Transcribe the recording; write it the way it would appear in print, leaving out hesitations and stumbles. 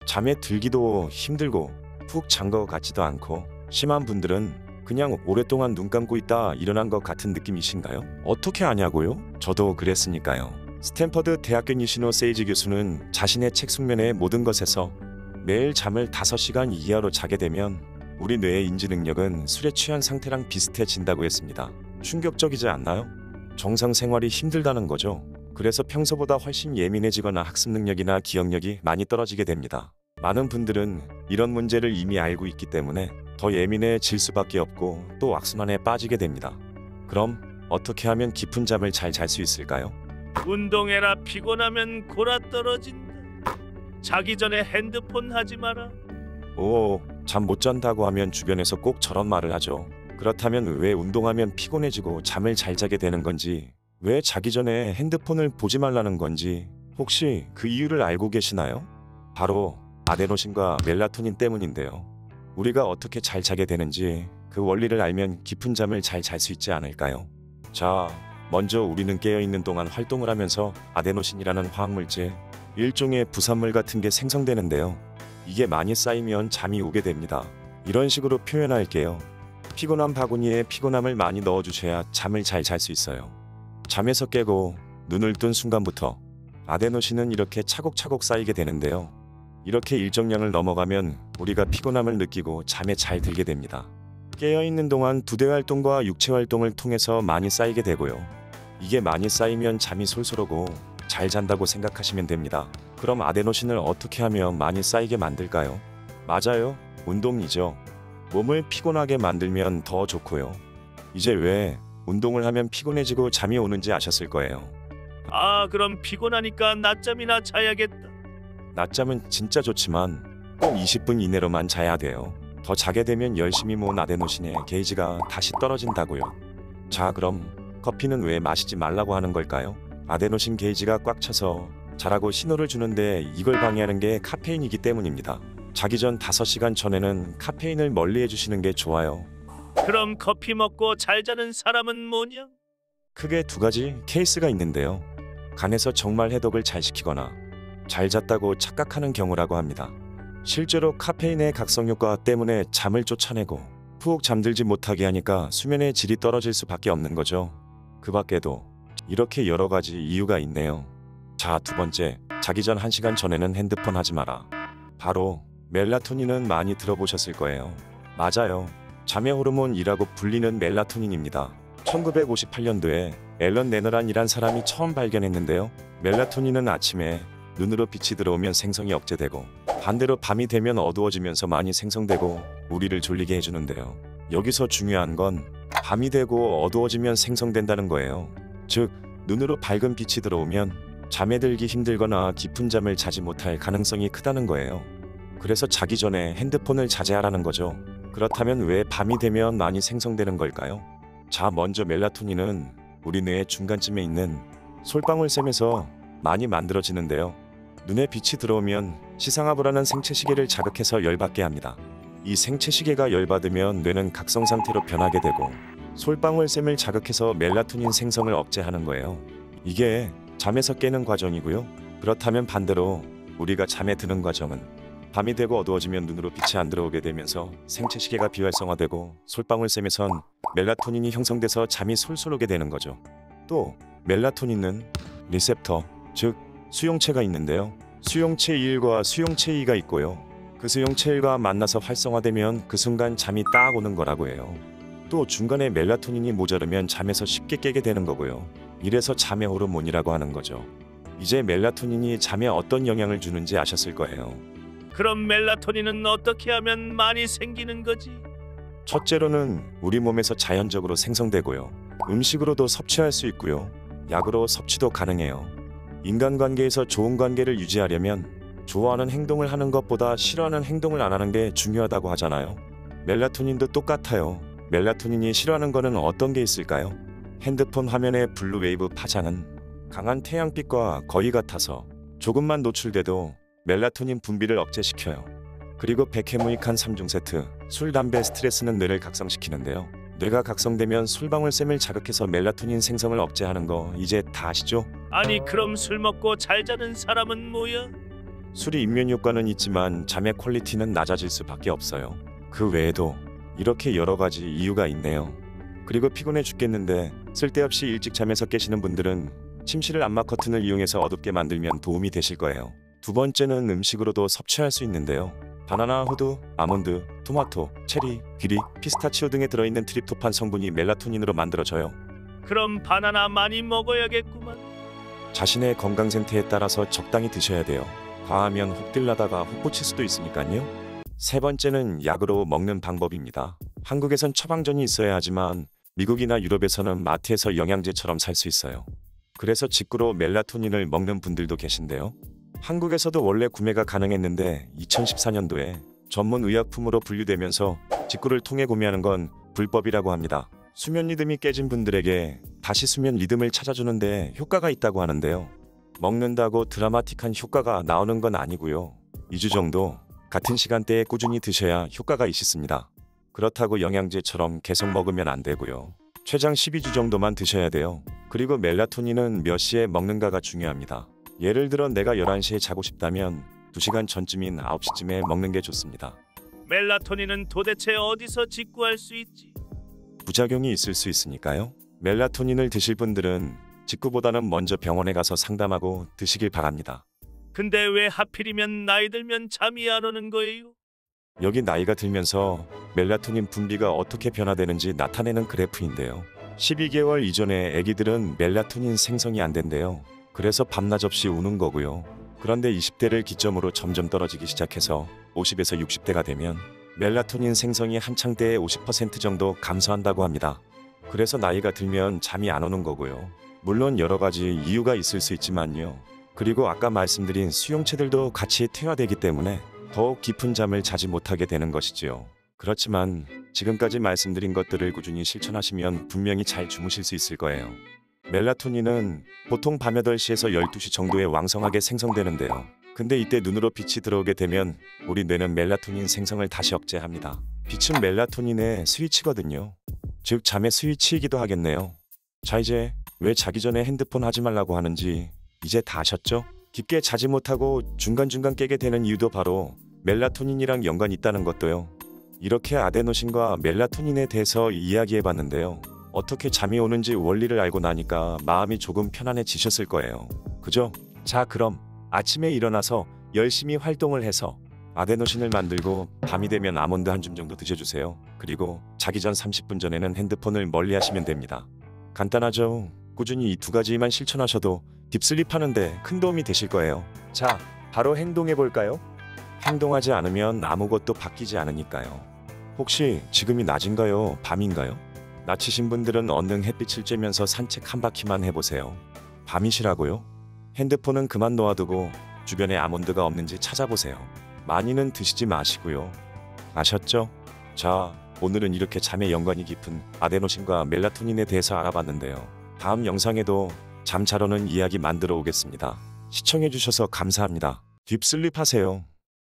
잠에 들기도 힘들고 푹 잔 것 같지도 않고 심한 분들은 그냥 오랫동안 눈 감고 있다 일어난 것 같은 느낌이신가요? 어떻게 아냐고요? 저도 그랬으니까요. 스탠퍼드 대학교 니시노 세이지 교수는 자신의 책 숙면의 모든 것에서 매일 잠을 5시간 이하로 자게 되면 우리 뇌의 인지 능력은 술에 취한 상태랑 비슷해진다고 했습니다. 충격적이지 않나요? 정상 생활이 힘들다는 거죠. 그래서 평소보다 훨씬 예민해지거나 학습 능력이나 기억력이 많이 떨어지게 됩니다. 많은 분들은 이런 문제를 이미 알고 있기 때문에 더 예민해질 수밖에 없고 또 악순환에 빠지게 됩니다. 그럼 어떻게 하면 깊은 잠을 잘 잘 수 있을까요? 운동해라. 피곤하면 골아 떨어진다. 자기 전에 핸드폰 하지 마라. 오, 잠 못 잔다고 하면 주변에서 꼭 저런 말을 하죠. 그렇다면 왜 운동하면 피곤해지고 잠을 잘 자게 되는 건지, 왜 자기 전에 핸드폰을 보지 말라는 건지 혹시 그 이유를 알고 계시나요? 바로 아데노신과 멜라토닌 때문인데요. 우리가 어떻게 잘 자게 되는지 그 원리를 알면 깊은 잠을 잘 잘 수 있지 않을까요? 자, 먼저 우리는 깨어있는 동안 활동을 하면서 아데노신이라는 화학물질, 일종의 부산물 같은 게 생성되는데요. 이게 많이 쌓이면 잠이 오게 됩니다. 이런 식으로 표현할게요. 피곤한 바구니에 피곤함을 많이 넣어주셔야 잠을 잘 잘 수 있어요. 잠에서 깨고 눈을 뜬 순간부터 아데노신은 이렇게 차곡차곡 쌓이게 되는데요. 이렇게 일정량을 넘어가면 우리가 피곤함을 느끼고 잠에 잘 들게 됩니다. 깨어있는 동안 두대 활동과 육체 활동을 통해서 많이 쌓이게 되고요. 이게 많이 쌓이면 잠이 솔솔 오고 잘 잔다고 생각하시면 됩니다. 그럼 아데노신을 어떻게 하면 많이 쌓이게 만들까요? 맞아요. 운동이죠. 몸을 피곤하게 만들면 더 좋고요. 이제 왜 운동을 하면 피곤해지고 잠이 오는지 아셨을 거예요. 아, 그럼 피곤하니까 낮잠이나 자야겠다. 낮잠은 진짜 좋지만 꼭 20분 이내로만 자야 돼요. 더 자게 되면 열심히 모은 아데노신의 게이지가 다시 떨어진다고요. 자, 그럼 커피는 왜 마시지 말라고 하는 걸까요? 아데노신 게이지가 꽉 차서 자라고 신호를 주는데 이걸 방해하는 게 카페인이기 때문입니다. 자기 전 5시간 전에는 카페인을 멀리 해주시는 게 좋아요. 그럼 커피 먹고 잘 자는 사람은 뭐냐? 크게 두 가지 케이스가 있는데요. 간에서 정말 해독을 잘 시키거나 잘 잤다고 착각하는 경우라고 합니다. 실제로 카페인의 각성 효과 때문에 잠을 쫓아내고 푹 잠들지 못하게 하니까 수면의 질이 떨어질 수밖에 없는 거죠. 그 밖에도 이렇게 여러 가지 이유가 있네요. 자, 두 번째, 자기 전 1시간 전에는 핸드폰 하지 마라. 바로 멜라토닌은 많이 들어보셨을 거예요. 맞아요. 잠의 호르몬이라고 불리는 멜라토닌입니다. 1958년도에 앨런 레너란이란 사람이 처음 발견했는데요. 멜라토닌은 아침에 눈으로 빛이 들어오면 생성이 억제되고 반대로 밤이 되면 어두워지면서 많이 생성되고 우리를 졸리게 해주는데요. 여기서 중요한 건 밤이 되고 어두워지면 생성된다는 거예요. 즉, 눈으로 밝은 빛이 들어오면 잠에 들기 힘들거나 깊은 잠을 자지 못할 가능성이 크다는 거예요. 그래서 자기 전에 핸드폰을 자제하라는 거죠. 그렇다면 왜 밤이 되면 많이 생성되는 걸까요? 자, 먼저 멜라토닌은 우리 뇌의 중간쯤에 있는 솔방울샘에서 많이 만들어지는데요. 눈에 빛이 들어오면 시상하부라는 생체시계를 자극해서 열받게 합니다. 이 생체시계가 열받으면 뇌는 각성 상태로 변하게 되고 솔방울샘을 자극해서 멜라토닌 생성을 억제하는 거예요. 이게 잠에서 깨는 과정이고요. 그렇다면 반대로 우리가 잠에 드는 과정은 밤이 되고 어두워지면 눈으로 빛이 안 들어오게 되면서 생체시계가 비활성화되고 솔방울샘에선 멜라토닌이 형성돼서 잠이 솔솔 오게 되는 거죠. 또 멜라토닌은 리셉터, 즉 수용체가 있는데요. 수용체 1과 수용체 2가 있고요. 그 수용체 1과 만나서 활성화되면 그 순간 잠이 딱 오는 거라고 해요. 또 중간에 멜라토닌이 모자르면 잠에서 쉽게 깨게 되는 거고요. 이래서 잠의 호르몬이라고 하는 거죠. 이제 멜라토닌이 잠에 어떤 영향을 주는지 아셨을 거예요. 그럼 멜라토닌은 어떻게 하면 많이 생기는 거지? 첫째로는 우리 몸에서 자연적으로 생성되고요. 음식으로도 섭취할 수 있고요. 약으로 섭취도 가능해요. 인간관계에서 좋은 관계를 유지하려면 좋아하는 행동을 하는 것보다 싫어하는 행동을 안 하는 게 중요하다고 하잖아요. 멜라토닌도 똑같아요. 멜라토닌이 싫어하는 거는 어떤 게 있을까요? 핸드폰 화면의 블루웨이브 파장은 강한 태양빛과 거의 같아서 조금만 노출돼도 멜라토닌 분비를 억제시켜요. 그리고 백해무익한 3중 세트, 술, 담배, 스트레스는 뇌를 각성시키는데요. 뇌가 각성되면 솔방울샘을 자극해서 멜라토닌 생성을 억제하는 거 이제 다 아시죠? 아니, 그럼 술 먹고 잘 자는 사람은 뭐야? 술이 입면 효과는 있지만 잠의 퀄리티는 낮아질 수밖에 없어요. 그 외에도 이렇게 여러 가지 이유가 있네요. 그리고 피곤해 죽겠는데 쓸데없이 일찍 잠에서 깨시는 분들은 침실을 암막 커튼을 이용해서 어둡게 만들면 도움이 되실 거예요. 두 번째는 음식으로도 섭취할 수 있는데요. 바나나, 호두, 아몬드, 토마토, 체리, 귀리, 피스타치오 등에 들어있는 트립토판 성분이 멜라토닌으로 만들어져요. 그럼 바나나 많이 먹어야겠구만. 자신의 건강 상태에 따라서 적당히 드셔야 돼요. 과하면 혹들나다가 혹 꽂힐 수도 있으니까요. 세 번째는 약으로 먹는 방법입니다. 한국에선 처방전이 있어야 하지만 미국이나 유럽에서는 마트에서 영양제처럼 살 수 있어요. 그래서 직구로 멜라토닌을 먹는 분들도 계신데요. 한국에서도 원래 구매가 가능했는데 2014년도에 전문 의약품으로 분류되면서 직구를 통해 구매하는 건 불법이라고 합니다. 수면 리듬이 깨진 분들에게 다시 수면 리듬을 찾아주는데 효과가 있다고 하는데요. 먹는다고 드라마틱한 효과가 나오는 건 아니고요. 2주 정도 같은 시간대에 꾸준히 드셔야 효과가 있습니다. 그렇다고 영양제처럼 계속 먹으면 안 되고요. 최장 12주 정도만 드셔야 돼요. 그리고 멜라토닌은 몇 시에 먹는가가 중요합니다. 예를 들어 내가 11시에 자고 싶다면 2시간 전쯤인 9시쯤에 먹는 게 좋습니다. 멜라토닌은 도대체 어디서 직구할 수 있지? 부작용이 있을 수 있으니까요. 멜라토닌을 드실 분들은 직구보다는 먼저 병원에 가서 상담하고 드시길 바랍니다. 근데 왜 하필이면 나이 들면 잠이 안 오는 거예요? 여기 나이가 들면서 멜라토닌 분비가 어떻게 변화되는지 나타내는 그래프인데요. 12개월 이전에 아기들은 멜라토닌 생성이 안 된대요. 그래서 밤낮 없이 우는 거고요. 그런데 20대를 기점으로 점점 떨어지기 시작해서 50에서 60대가 되면 멜라토닌 생성이 한창 때의 50% 정도 감소한다고 합니다. 그래서 나이가 들면 잠이 안 오는 거고요. 물론 여러 가지 이유가 있을 수 있지만요. 그리고 아까 말씀드린 수용체들도 같이 퇴화되기 때문에 더욱 깊은 잠을 자지 못하게 되는 것이지요. 그렇지만 지금까지 말씀드린 것들을 꾸준히 실천하시면 분명히 잘 주무실 수 있을 거예요. 멜라토닌은 보통 밤 8시에서 12시 정도에 왕성하게 생성되는데요. 근데 이때 눈으로 빛이 들어오게 되면 우리 뇌는 멜라토닌 생성을 다시 억제합니다. 빛은 멜라토닌의 스위치거든요. 즉 잠의 스위치이기도 하겠네요. 자, 이제 왜 자기 전에 핸드폰 하지 말라고 하는지 이제 다 아셨죠? 깊게 자지 못하고 중간중간 깨게 되는 이유도 바로 멜라토닌이랑 연관이 있다는 것도요. 이렇게 아데노신과 멜라토닌에 대해서 이야기해봤는데요. 어떻게 잠이 오는지 원리를 알고 나니까 마음이 조금 편안해지셨을 거예요. 그죠? 자, 그럼 아침에 일어나서 열심히 활동을 해서 아데노신을 만들고 밤이 되면 아몬드 한 줌 정도 드셔주세요. 그리고 자기 전 30분 전에는 핸드폰을 멀리 하시면 됩니다. 간단하죠? 꾸준히 이 두 가지만 실천하셔도 딥슬립 하는데 큰 도움이 되실 거예요. 자, 바로 행동해볼까요? 행동하지 않으면 아무것도 바뀌지 않으니까요. 혹시 지금이 낮인가요? 밤인가요? 낮이신 분들은 얼른 햇빛을 쬐면서 산책 한 바퀴만 해보세요. 밤이시라고요? 핸드폰은 그만 놓아두고 주변에 아몬드가 없는지 찾아보세요. 많이는 드시지 마시고요. 아셨죠? 자, 오늘은 이렇게 잠에 연관이 깊은 아데노신과 멜라토닌에 대해서 알아봤는데요. 다음 영상에도 잠 잘 오는 이야기 만들어 오겠습니다. 시청해주셔서 감사합니다. 딥슬립 하세요.